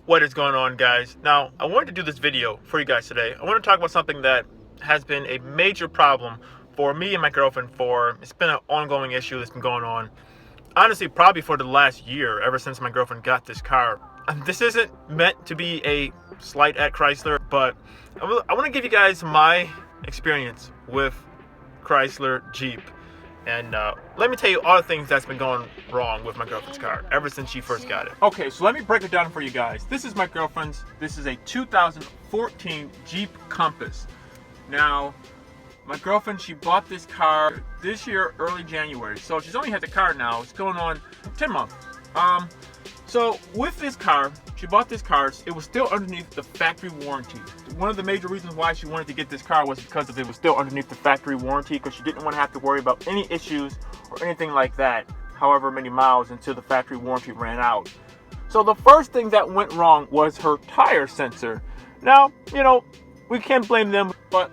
What is going on, guys? Now, I wanted to do this video for you guys today. I want to talk about something that has been a major problem for me and my girlfriend it's been an ongoing issue that's been going on, honestly, probably for the last year, ever since my girlfriend got this car. And this isn't meant to be a slight at Chrysler, but I want to give you guys my experience with Chrysler Jeep. And let me tell you all the things that's been going wrong with my girlfriend's car ever since she first got it. Okay, so let me break it down for you guys. This is my girlfriend's. This is a 2014 Jeep Compass. Now, my girlfriend, she bought this car this year, early January. So she's only had the car now. It's going on 10 months. So with this car, she bought this car. It was still underneath the factory warranty. One of the major reasons why she wanted to get this car was because it was still underneath the factory warranty, because she didn't want to have to worry about any issues or anything like that, however many miles until the factory warranty ran out. So the first thing that went wrong was her tire sensor. Now, we can't blame them, but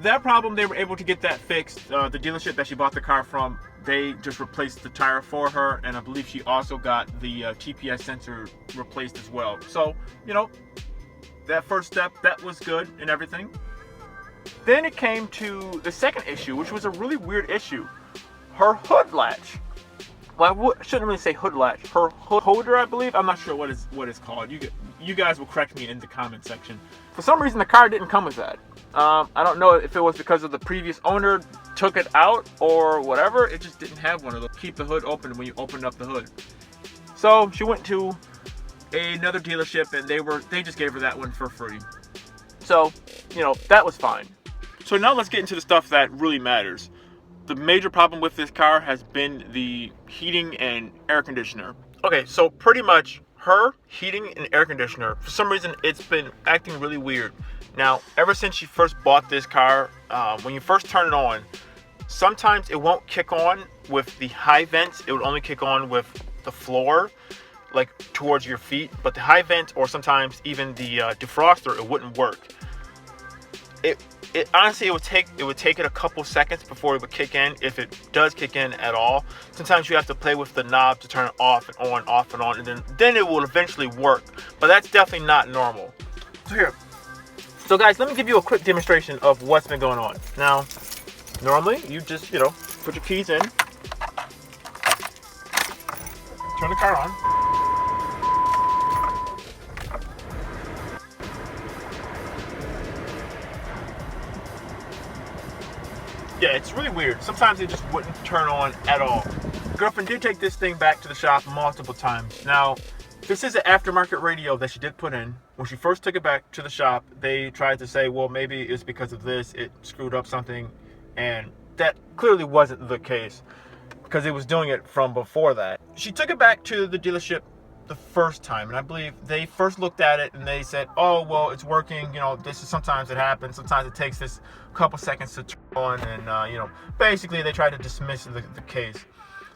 that problem, they were able to get that fixed. The dealership that she bought the car from, they just replaced the tire for her, and I believe she also got the TPS sensor replaced as well. So, that first step, that was good and everything. Then it came to the second issue, which was a really weird issue. Her hood latch. Well, I shouldn't really say hood latch. Her hood holder, I believe. I'm not sure what it's called. You guys will correct me in the comment section. For some reason, the car didn't come with that. I don't know if it was because of the previous owner took it out or whatever. It just didn't have one of those. Keep the hood open when you open up the hood. So she went to another dealership and they just gave her that one for free. So, that was fine. So now let's get into the stuff that really matters. The major problem with this car has been the heating and air conditioner. Okay, so pretty much her heating and air conditioner, for some reason, it's been acting really weird. Now, ever since she first bought this car, when you first turn it on, sometimes it won't kick on with the high vents. It would only kick on with the floor, like towards your feet. But the high vent, or sometimes even the defroster, it wouldn't work. It honestly, it would take it a couple seconds before it would kick in, if it does kick in at all. Sometimes you have to play with the knob to turn it off and on, off and on, and then it will eventually work. But that's definitely not normal. So guys, let me give you a quick demonstration of what's been going on. Now, normally you just, put your keys in, turn the car on. Yeah, it's really weird. Sometimes it just wouldn't turn on at all. Girlfriend did take this thing back to the shop multiple times. Now, this is an aftermarket radio that she did put in. When she first took it back to the shop, they tried to say, well, maybe it's because of this, it screwed up something, and that clearly wasn't the case, because it was doing it from before that. She took it back to the dealership the first time, and I believe they first looked at it and they said, oh, well, it's working, sometimes it happens, sometimes it takes this couple seconds to turn on, and basically they tried to dismiss the case.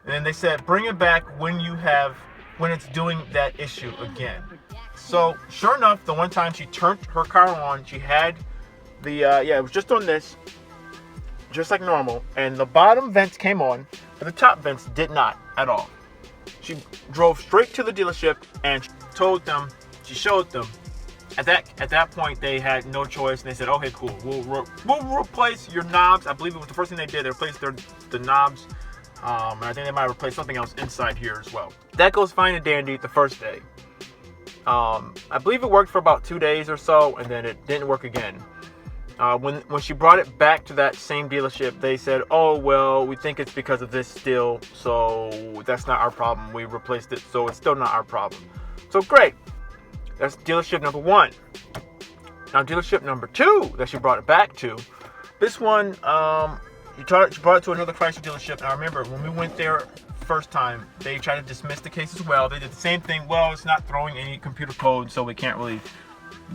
And then they said, bring it back when it's doing that issue again. So sure enough, the one time she turned her car on, she had it was just on this, just like normal, and the bottom vents came on, but the top vents did not at all. She drove straight to the dealership and she showed them. At that point, they had no choice, and they said, okay, cool, we'll replace your knobs. I believe it was the first thing they did. They replaced the knobs. And I think they might replace something else inside here as well. That goes fine and dandy the first day. I believe it worked for about 2 days or so, and then it didn't work again. When she brought it back to that same dealership, they said, oh, well, we think it's because of this still, so that's not our problem. We replaced it, so it's still not our problem. So great. That's dealership number one. Now, dealership number two that she brought it back to, this one, she brought it to another Chrysler dealership. And I remember when we went there first time, they tried to dismiss the case as well. They did the same thing. Well, it's not throwing any computer code, so we can't really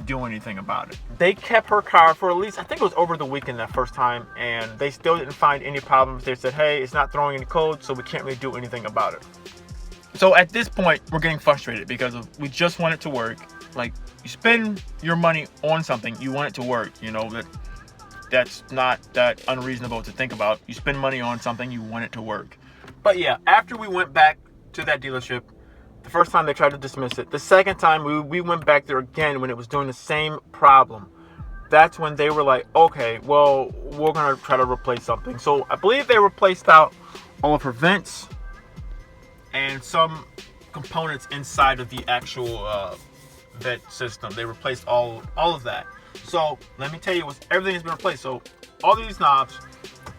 do anything about it. They kept her car for at least, I think it was over the weekend that first time, and they still didn't find any problems. They said, hey, it's not throwing any code, so we can't really do anything about it. So at this point, we're getting frustrated because we just want it to work. Like, you spend your money on something, you want it to work. That's not that unreasonable to think about. You spend money on something, you want it to work. But yeah, after we went back to that dealership, The first time they tried to dismiss it. The second time we went back there again when it was doing the same problem. That's when they were like, okay, well, we're going to try to replace something. So I believe they replaced out all of her vents and some components inside of the actual vent system. They replaced all of that. So let me tell you, everything has been replaced. So all these knobs,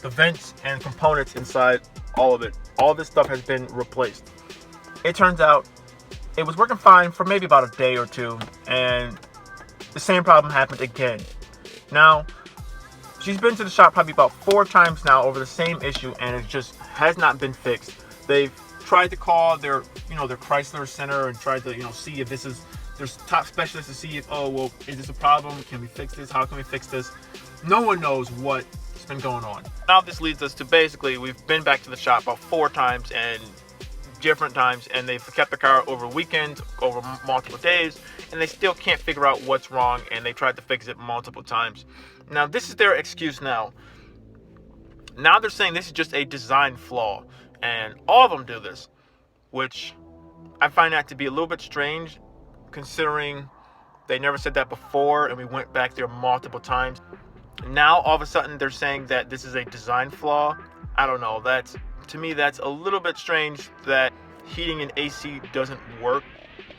the vents and components inside, all of it, all this stuff has been replaced. It turns out it was working fine for maybe about a day or two, and the same problem happened again. Now, she's been to the shop probably about 4 times now over the same issue, and it just has not been fixed. They've tried to call their Chrysler Center and tried to, see if there's top specialists to see if, oh, well, is this a problem? Can we fix this? How can we fix this? No one knows what's been going on. Now this leads us to basically, we've been back to the shop about 4 times and different times, and they've kept the car over weekends, over multiple days, and they still can't figure out what's wrong, and they tried to fix it multiple times. Now this is their excuse now. Now they're saying this is just a design flaw, and all of them do this, which I find that to be a little bit strange, considering they never said that before, and we went back there multiple times. Now all of a sudden they're saying that this is a design flaw. I don't know, to me that's a little bit strange that heating and AC doesn't work.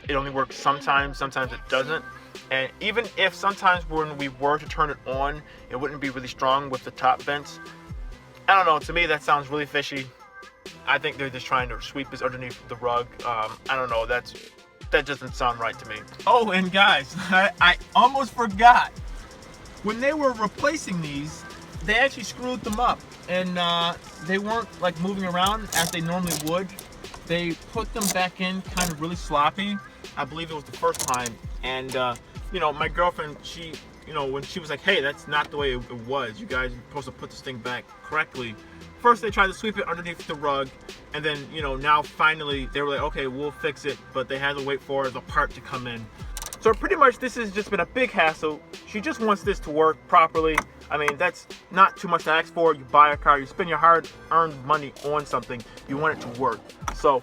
It only works sometimes it doesn't. And even if sometimes when we were to turn it on, it wouldn't be really strong with the top vents. I don't know, to me that sounds really fishy. I think they're just trying to sweep this underneath the rug. I don't know, that doesn't sound right to me. Oh, and guys, I almost forgot. When they were replacing these, they actually screwed them up, and they weren't like moving around as they normally would. They put them back in kind of really sloppy. I believe it was the first time, and my girlfriend, she, when she was like, hey, that's not the way it was. You guys are supposed to put this thing back correctly. First they tried to sweep it underneath the rug, and then now finally they were like, okay, we'll fix it, but they had to wait for the part to come in. So pretty much this has just been a big hassle. She just wants this to work properly. I mean, that's not too much to ask for. You buy a car, you spend your hard-earned money on something, you want it to work. So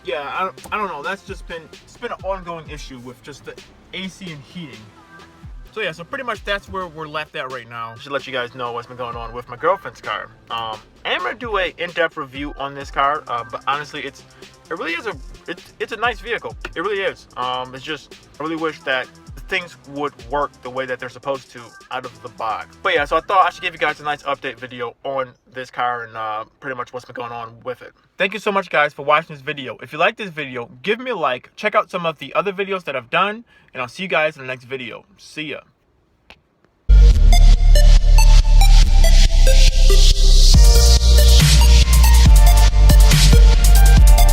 yeah, I don't know, it's been an ongoing issue with just the AC and heating. So yeah, so pretty much that's where we're left at right now. Just to let you guys know what's been going on with my girlfriend's car. I'm gonna do a in-depth review on this car, but honestly, it's a nice vehicle. It really is. It's just, I really wish that things would work the way that they're supposed to out of the box. But yeah, so I thought I should give you guys a nice update video on this car and pretty much what's been going on with it. Thank you so much, guys, for watching this video. If you like this video, give me a like. Check out some of the other videos that I've done, and I'll see you guys in the next video. See ya.